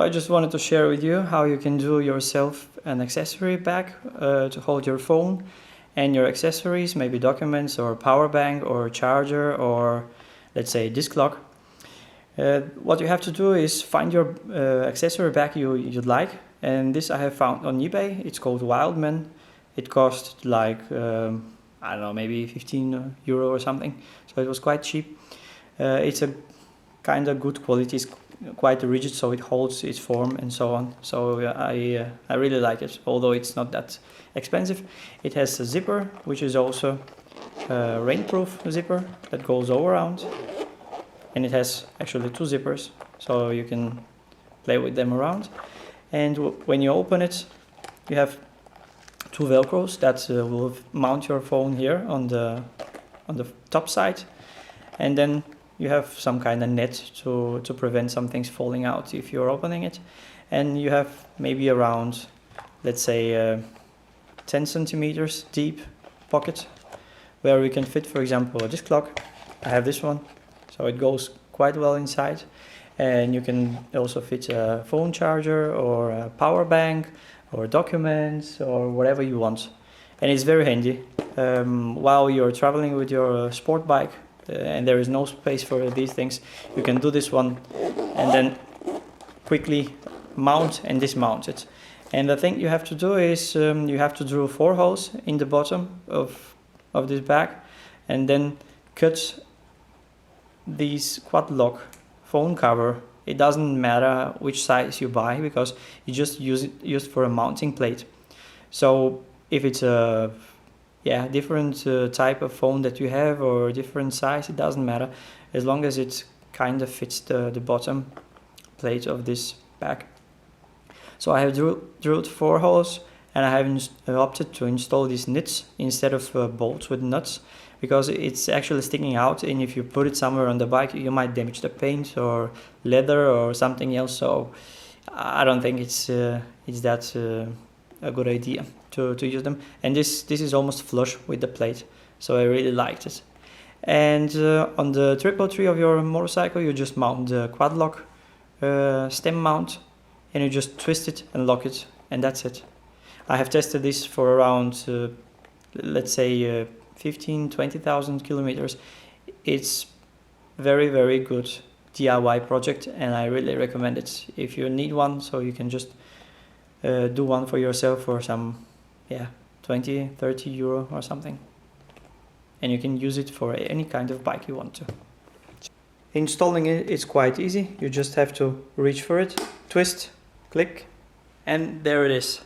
I just wanted to share with you how you can do yourself an accessory bag to hold your phone and your accessories, maybe documents or power bank or charger or let's say disc lock. What you have to do is find your accessory bag you'd like, and this I have found on eBay. It's called Wildman. It cost like I don't know, maybe 15 euro or something, so it was quite cheap. It's a kind of good quality. It's quite rigid, so it holds its form and so on. So I really like it, although it's not that expensive. It has a zipper, which is also a rainproof zipper that goes all around, and it has actually two zippers, so you can play with them around. And when you open it, you have two velcros that will mount your phone here on the top side, and then you have some kind of net to prevent some things falling out if you're opening it. And you have maybe around, let's say 10 centimeters deep pocket where we can fit, for example, a disc lock. I have this one, so it goes quite well inside. And you can also fit a phone charger or a power bank or documents or whatever you want. And it's very handy while you're traveling with your sport bike and there is no space for these things. You can do this one and then quickly mount and dismount it. And the thing you have to do is you have to drill 4 holes in the bottom of this bag and then cut these quad lock phone cover. It doesn't matter which size you buy because you just use it for a mounting plate. So if it's a different type of phone that you have or different size, it doesn't matter as long as it kind of fits the bottom plate of this bag. So I have drilled 4 holes and I have opted to install these nits instead of bolts with nuts because it's actually sticking out, and if you put it somewhere on the bike you might damage the paint or leather or something else. So I don't think it's that a good idea to use them. And this is almost flush with the plate, so I really liked it. And on the triple tree of your motorcycle you just mount the quad lock stem mount and you just twist it and lock it, and that's it. I have tested this for around let's say 15,000-20,000 kilometers. It's very, very good DIY project and I really recommend it if you need one, so you can just do one for yourself for some 20-30 euro or something, and you can use it for any kind of bike you want to. Installing it is quite easy. You just have to reach for it, twist, click, and there it is.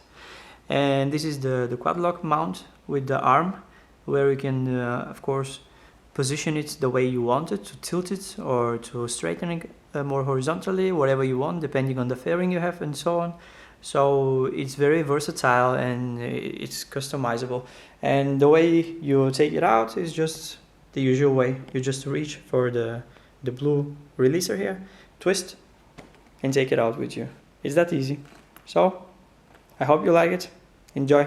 And this is the quad lock mount with the arm where you can of course position it the way you want it, to tilt it or to straighten it more horizontally, whatever you want depending on the fairing you have and so on. So it's very versatile and it's customizable, and the way you take it out is just the usual way. You just reach for the blue releaser here, twist and take it out with you. It's that easy. So I hope you like it. Enjoy.